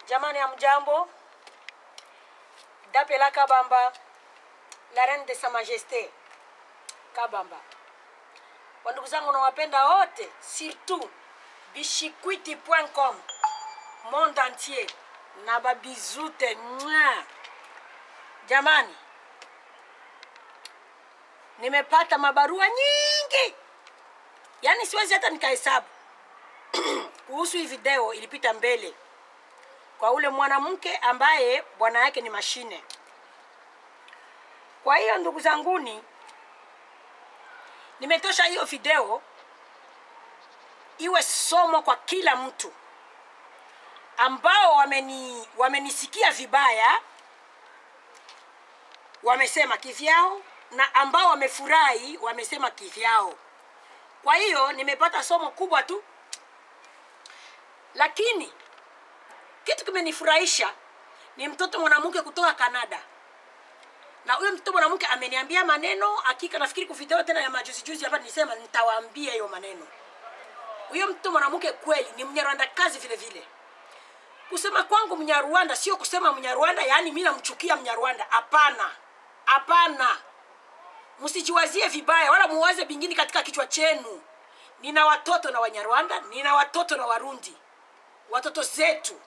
Jamani hamjambo. Dapela Kabamba, la reine de sa majesté Kabamba. Wandugu zangu nawapenda wote, surtout bishikwiti.com monde entier na babizute mwa. Jamani, nimepata mabarua nyingi, yaani siwezi hata nikahesabu kuhusu hii video. Ilipita mbele kwa ule mwanamke ambaye bwana yake ni mashine. Kwa hiyo ndugu zanguni, nimetosha hiyo video iwe somo kwa kila mtu ambao wamenisikia vibaya, wamesema kivyao, na ambao wamefurahi wamesema kivyao. Kwa hiyo nimepata somo kubwa tu, lakini kitu kimenifurahisha ni mtoto mwanamke kutoka Canada. Na huyo mtoto mwanamke ameniambia maneno, hakika nafikiri kwa video tena ya majuzi hapa nilisema nitawaambia hiyo maneno. Huyo mtoto mwanamke kweli ni Mnyarwanda kazi vile vile. Kusema kwangu Mnyarwanda sio kusema Mnyarwanda yaani mimi namchukia Mnyarwanda. Hapana. Hapana. Msijiwazie vibaya wala muwaze bingine katika kichwa chenu. Nina watoto na Wanyarwanda, nina watoto na Warundi. Watoto zetu.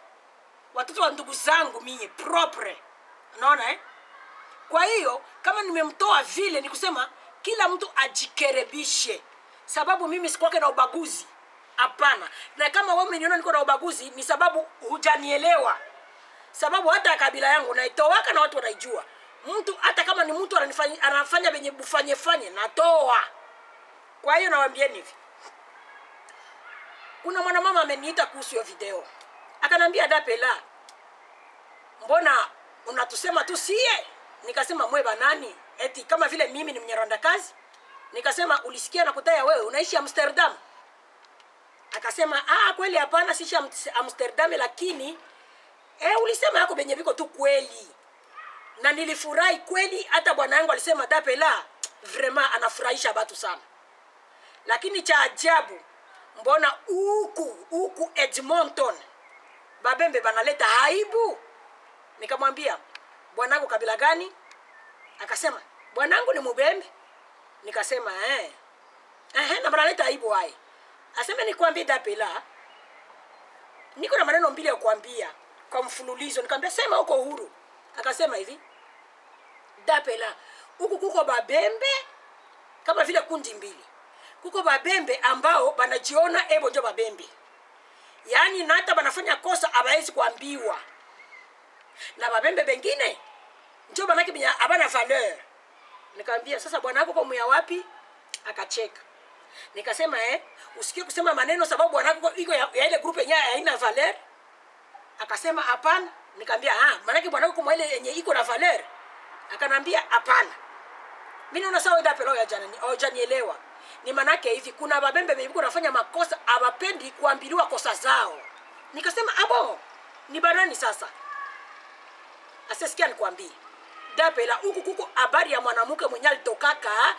Watoto wa ndugu zangu mie propre. Unaona Kwa hiyo kama nimemtoa vile ni kusema kila mtu ajikerebishe. Sababu mimi sikuwake na ubaguzi. Hapana. Na kama wewe umeniona niko na ubaguzi ni sababu hujanielewa. Sababu hata kabila yangu naitowaka na watu wanaijua. Mtu hata kama ni mtu anafanya benye bufanye natoa. Kwa hiyo nawaambieni hivi. Kuna mwanamama ameniita kuhusu hiyo video. Akanambia Dapela, mbona unatusema tu sie? Nikasema mweba nani? Eti kama vile mimi ni Mnyarwanda kazi? Nikasema ulisikia na kutaya wewe unaishi Amsterdam? Akasema kweli hapana siishi Amsterdam, lakini ulisema yako benye biko tu kweli. Na nilifurahi kweli, hata bwana yangu alisema Dapela vraiment anafurahisha watu sana. Lakini cha ajabu, mbona huku Edmonton babembe banaleta haibu? Nikamwambia bwanangu kabila gani? Akasema bwanangu ni Mubembe. Nikasema na banaleta haibu wae. Asema nikwambie Dapela, niko na maneno mbili ya kuambia kwa mfululizo. Nikamwambia sema huko huru. Akasema hivi, Dapela, huku kuko babembe kama vile kundi mbili. Kuko babembe ambao banajiona ndio babembe. Yaani na hata banafanya kosa abaezi kuambiwa. Na babembe bengine ndio banaki binya abana valeur. Nikamwambia sasa bwana wako kwa muya wapi? Akacheka. Nikasema usikie kusema maneno sababu bwana wako iko ya ile group yenyewe haina valeur. Akasema hapana. Nikamwambia maana bwana wako kwa ile yenye iko na valeur. Akanambia hapana. Mimi naona sawa Dapela ya jana hujanielewa. Ni manake hivi kuna babembe biko wanafanya makosa abapendi kuambiliwa kosa zao. Nikasema ni banani sasa? Asisikia nikwambie. Dapela huku kuko habari ya mwanamke mwenye alitokaka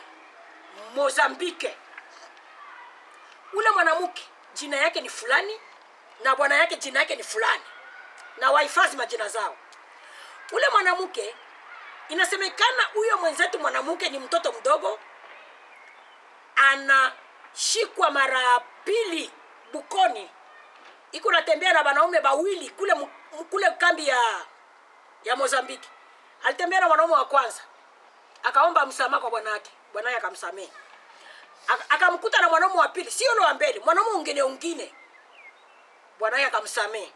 Mozambique. Ule mwanamke jina yake ni fulani na bwana yake jina yake ni fulani. Na wahifadhi majina zao. Ule mwanamke inasemekana huyo mwenzetu mwanamke ni mtoto mdogo. Anashikwa mara pili Bukoni. Iko natembea na wanaume bawili kule kambi ya Mozambique. Alitembea na mwanaume wa kwanza. Akaomba msamaha kwa bwana yake. Bwana yake akamsamehe. Akamkuta na mwanaume wa pili, sio yule wa mbele, mwanaume ungine. Bwana yake akamsamehe.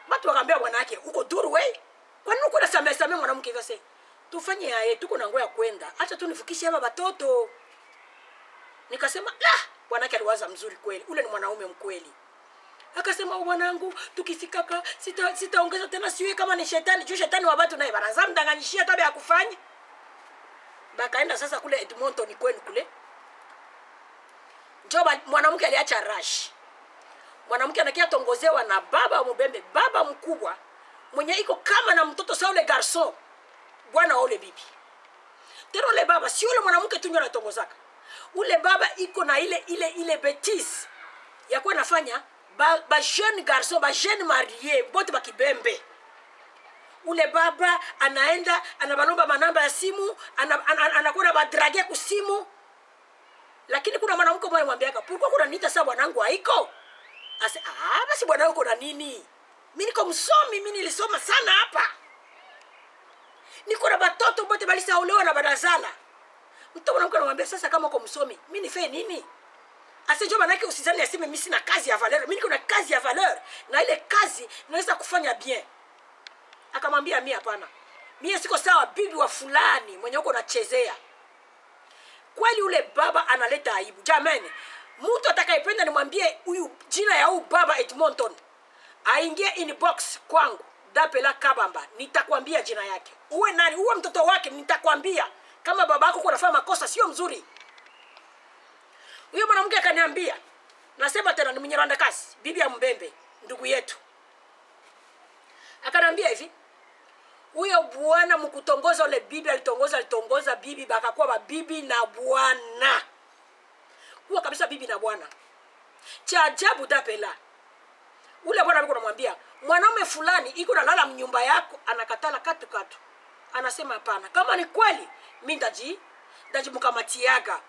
Watu wakaambia bwana yake, "Uko duru wewe? Kwa nini uko nasamehe mwanamke hivyo sasa? Tufanye tuko na ngoja kwenda. Acha tu nifukishe hapa watoto." Nikasema, bwana yake aliwaza mzuri kweli. Ule ni mwanaume mkweli. Akasema bwanangu, tukifika sitaongeza tena siwe kama ni shetani, juu shetani wa watu naye banaza mdanganyishia tabia ya kufanya. Bakaenda sasa kule Edmonton kwenu kule. Njoba mwanamke aliacha rush. Mwanamke anakia tongozewa na baba wa Mubembe, baba mkubwa, mwenye iko kama na mtoto sawa ule garçon. Bwana ule bibi. Tena ule baba si ule mwanamke tu ndio anatongozaka. Ule baba iko na ile betise ya kuwa nafanya ba jeune garçon, ba jeune marié, bote bakibembe. Ule baba anaenda anabalomba manamba ya simu, anakuwa badrage kusimu. Lakini kuna mwanamke mmoja mwambiaka, "Pourquoi kuna nita sawa bwanangu haiko?" Ase, basi bwana uko na nini? Mimi niko msomi, mimi nilisoma sana hapa. Niko na batoto bote balisaolewa na badazala. Mtu mwanamke anamwambia, "Sasa kama uko msomi, mimi nifanye nini?" Ase jo manake usizani aseme mimi sina kazi ya valeur. Mimi niko na kazi ya valeur. Na ile kazi naweza kufanya bien. Akamwambia, "Mimi hapana. Mimi siko sawa bibi wa fulani mwenye uko nachezea." Kweli ule baba analeta aibu. Jamani, mtu atakayependa nimwambie huyu jina ya huyu baba Edmonton, aingie inbox kwangu Dapela Kabamba, nitakwambia jina yake. Uwe nani, uwe mtoto wake, nitakwambia kama baba yako kunafanya makosa sio mzuri. Huyo mwanamke akaniambia, nasema tena ni Mnyarwanda kasi, bibi ya Mbembe, ndugu yetu. Akaniambia hivi, huyo bwana mkutongoza ule bibi alitongoza bibi bakakuwa babibi na bwana. Kuwa kabisa bibi na bwana. Cha ajabu Dapela. Ule bwana alikuwa anamwambia, "Mwanaume fulani iko na lala mnyumba yako," anakatala katu. Anasema hapana. Kama ni kweli, mimi ndajimkamatiaga.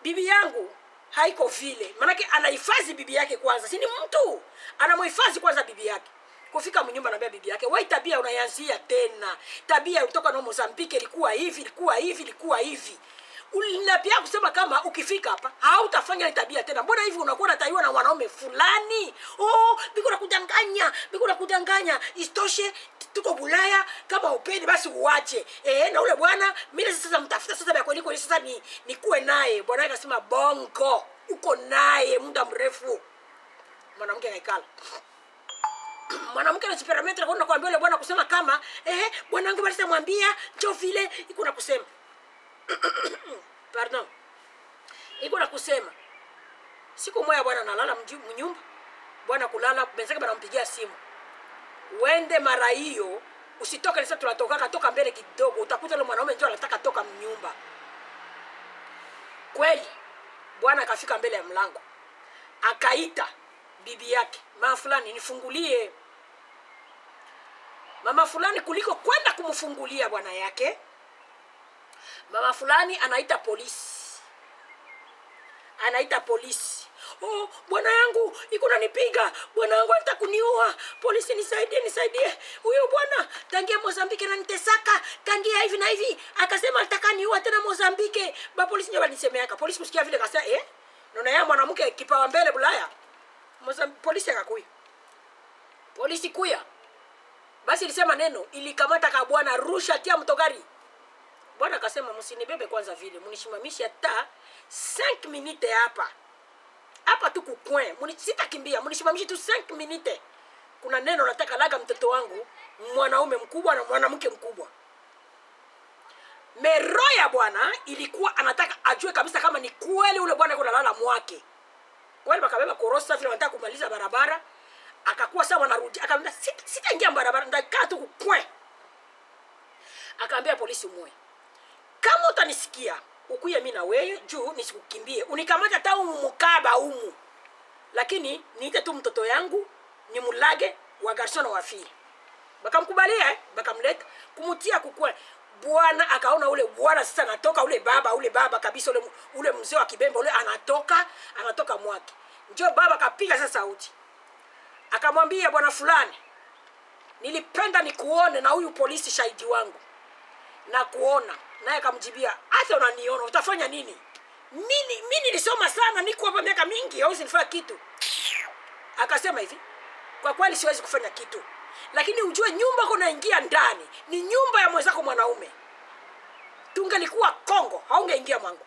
Bibi yangu haiko vile. Manake anahifadhi bibi yake kwanza. Si ni mtu anamhifadhi kwanza bibi yake. Kufika mnyumba anambia bibi yake, "Wewe tabia unayanzia tena. Tabia kutoka na Mozambique ilikuwa hivi. Ulinapia kusema kama ukifika hapa hautafanya tabia tena. Mbona hivi unakuwa unataiwa na wanaume fulani? Biko nakudanganya. Istoshe tuko Bulaya, kama upendi basi uache." Na ule bwana mimi sasa mtafuta sasa bako niko sasa ni kuwe naye. Bwana akasema, "Bongo, uko naye muda mrefu." Mwanamke anaikala. Mwanamke anajiperametra kwa kuambia yule bwana kusema kama bwana wangu basi mwambia njoo vile iko na kusema. Pardon. Iko na kusema. Siku moja bwana analala mnyumba. Bwana kulala, benzake banampigia simu. Uende mara hiyo, usitoke sasa toka mbele kidogo. Utakuta yule mwanaume njoo anataka toka mnyumba. Kweli bwana akafika mbele ya mlango. Akaita bibi yake, "Mama fulani nifungulie." Mama fulani kuliko kwenda kumfungulia bwana yake, mama fulani anaita polisi. "Oh, bwana yangu iko nanipiga. Bwana yangu anataka kuniua. Polisi nisaidie. Huyo bwana tangia Mozambique ananitesaka. Tangia hivi na hivi. Akasema anataka niua tena Mozambique." Ba polisi ndio wanisemeaka. Polisi kusikia vile akasema, "Naona ya mwanamke kipawa mbele Bulaya." Polisi akakuya. Polisi kuya. Basi ilisema neno, ilikamata ka bwana, "Rusha tia mtogari." Bwana akasema, "Msinibebe kwanza vile. Munishimamishe hata 5 minutes hapa. Hapa tu kukwen. Sitakimbia. Munishimamishe tu 5 minutes. Kuna neno nataka laga mtoto wangu, mwanaume mkubwa na mwanamke mkubwa." Meroya bwana ilikuwa anataka ajue kabisa kama ni kweli ule bwana kuna lala mwake. Wale bakabeba korosa vile wanataka kumaliza barabara. Akakuwa sawa wanarudi. Akamwambia, "Sitaingia barabara, ndakaa tu kukwe." Akaambia polisi mwe, "Kama utanisikia, ukuye mimi na wewe juu nisikukimbie. Unikamata hata mukaba humu. Lakini niite tu mtoto yangu, ni mulage wa garçon wa fille." Bakamkubalia, bakamleta kumutia kukwe. Bwana akaona ule bwana sasa anatoka, ule baba kabisa, ule mzee wa kibembe ule anatoka mwake. Njoo baba kapiga sasa sauti. Akamwambia, "Bwana fulani, nilipenda nikuone na huyu polisi shahidi wangu. Na kuona." Naye akamjibia, "Hata unaniona utafanya nini? Mimi nilisoma sana, niko hapa miaka mingi, hauwezi nifanya kitu." Akasema hivi, "Kwa kweli siwezi kufanya kitu. Lakini ujue nyumba kuna ingia ndani ni nyumba ya mwenzako mwanaume. Tungelikuwa Kongo, haungeingia mwangu.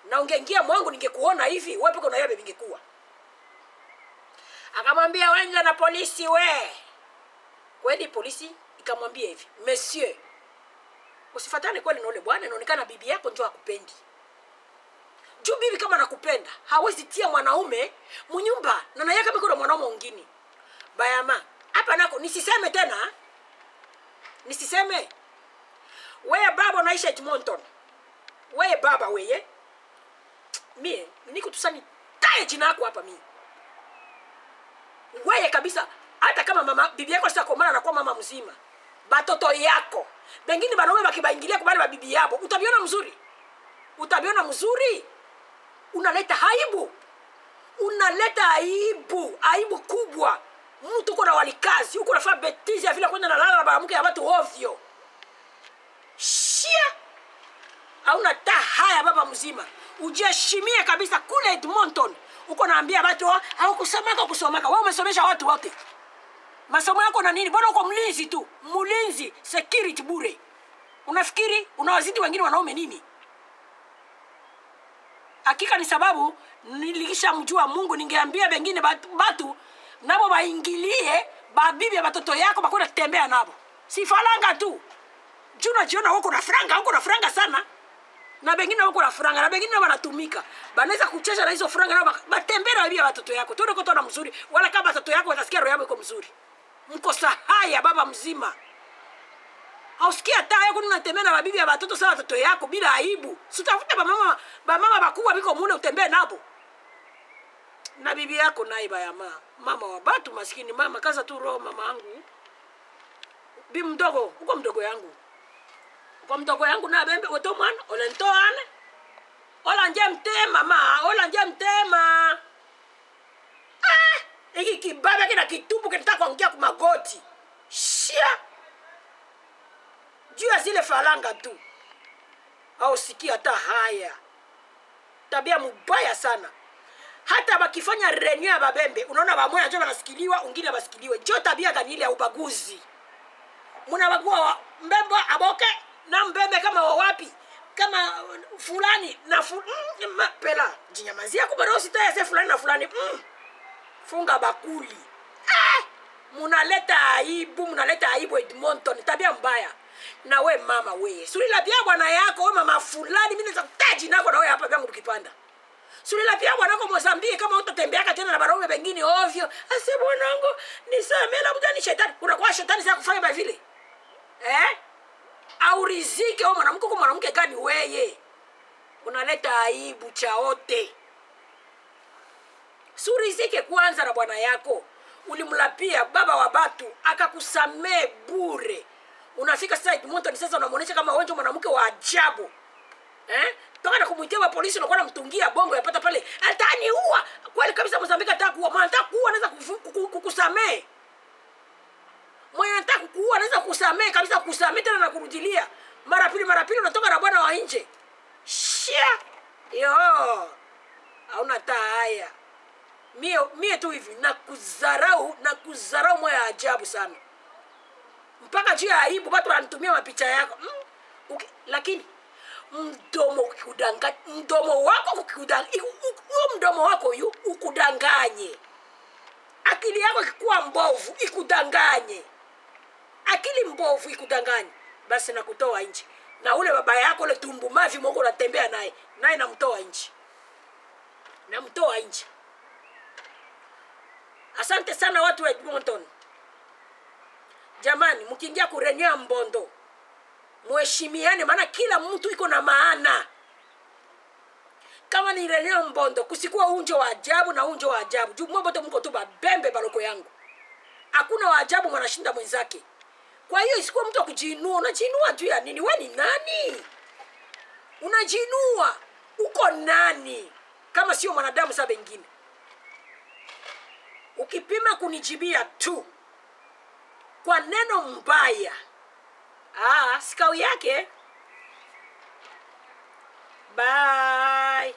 Na ungeingia mwangu ningekuona hivi, wewe peke na yeye bingekuwa." Akamwambia, "Wenja na polisi we." Kweli polisi ikamwambia hivi, "Monsieur, usifatane kweli na ule bwana, inaonekana bibi yako njoo akupendi. Juu bibi kama nakupenda, hawezi tia mwanaume mnyumba na naye kama kuna mwanaume mwingine. Bayama, hapa nako nisiseme tena. Nisiseme. Wewe baba unaisha Edmonton. Wewe baba wewe. Mimi niko tusani tae jina lako hapa mimi. Wewe kabisa, hata kama mama bibi yako sasa komana na kuwa mama mzima, batoto yako bengine banaume bakibaingilia kubali ba bibi yabo, utabiona mzuri? Utabiona mzuri? Unaleta aibu. Unaleta aibu, aibu kubwa. Mtu uko na walikazi, uko nafanya betizi ya vile kwenda na lala na mwanamke ya watu ovyo. Shia. Hauna ta haya baba mzima. Ujiheshimie kabisa kule Edmonton. Uko naambia watu kusomaka. Wewe umesomesha watu wote. Masomo yako na nini? Bwana uko mlinzi tu. Mlinzi, security bure. Unafikiri unawazidi wengine wanaume nini? Hakika ni sababu nilishamjua Mungu, ningeambia wengine batu nabo baingilie babibi ya watoto yako bakuna kutembea nabo. Si falanga tu. Juna jiona wako na franga sana. Na wengine wako na franga, na wengine wanatumika. Banaweza kucheza na hizo franga na batembea na bibi ya watoto yako. Tuone kwa tona mzuri, wala kama watoto yako watasikia roho yako iko mzuri. Mko sahaya baba mzima. Hausikia hata yako unatembea na bibi ya watoto sawa watoto yako bila aibu. Sitafuta mama bakubwa biko mune utembee nabo. Na bibi yako naye mama wa batu maskini, mama kaza tu roho mama yangu. Bibi mdogo, uko mdogo yangu. Uko mdogo yangu na bembe oto mwana, olentoane. Ola nje mtema mama, ola nje mtema. Hiki kibaba kina kitupu kinataka kuangia kwa magoti. Shia. Juu ya zile falanga tu. Au sikia hata haya. Tabia mbaya sana. Hata bakifanya reunion ya babembe, unaona bamoya njoo banasikiliwa, wengine basikiliwe. Jo tabia gani ile ya ubaguzi? Mnabagua mbembe aboke na mbembe kama wapi? Kama fulani na pela. Jinyamazia kubaro sitaya fulani na fulani. Funga bakuli. Munaleta aibu Edmonton, tabia mbaya. Na we mama we, sulila pia bwana yako, we mama fulani, mimi naweza kutaji nako na we hapa vyangu tukipanda. Sulila pia bwana yako Mozambique, kama utatembeaka tena na wanaume wengine ovyo. Ase bwanangu, nisamee labda ni shetani. Unakuwa shetani sasa kufanya ba vile. Au riziki au mwanamke kwa mwanamke gani weye? Unaleta aibu chaote. Surizike kwanza na bwana yako. Ulimlapia baba wa batu, akakusamee bure. Unafika sasa Edmonton sasa unamuonesha kama wewe mwanamke wa ajabu. Toka na kumuitia wa polisi unakuwa unamtungia bongo yapata pale. Ataniua. Kweli kabisa Mozambique atakuua. Maana atakuua anaweza kukusamee. Mwenye anataka kukuua anaweza kukusamee kabisa, kukusamee tena na kurudilia. Mara pili unatoka na bwana wa nje. Shia. Yo. Hauna taa haya. Mie tu hivi na kuzarau moya ajabu sana. Mpaka juu ya aibu watu wanatumia mapicha yako. Lakini mdomo wako ukikudanganya, mdomo wako ukudanganye. Akili yako ikikuwa mbovu ikudanganye. Akili mbovu ikudanganye, basi nakutoa nje. Na ule baba yako ule tumbu mavi Mungu unatembea naye namtoa nje. Namtoa nje. Asante sana watu wa Edmonton. Jamani, mkiingia kurenyea Mbondo, muheshimiane, maana kila mtu iko na maana. Kama ni renyea Mbondo, kusikuwa unjo wa ajabu na unjo wa ajabu. Juu mbote mko tu babembe baloko yangu. Hakuna wa ajabu mwanashinda mwenzake. Kwa hiyo isikuwa mtu kujiinua. Unajiinua juu ya nini? Wewe ni nani? Unajiinua. Uko nani? Kama sio mwanadamu saa bengine. Ukipima kunijibia tu kwa neno mbaya, sikao yake. Bye.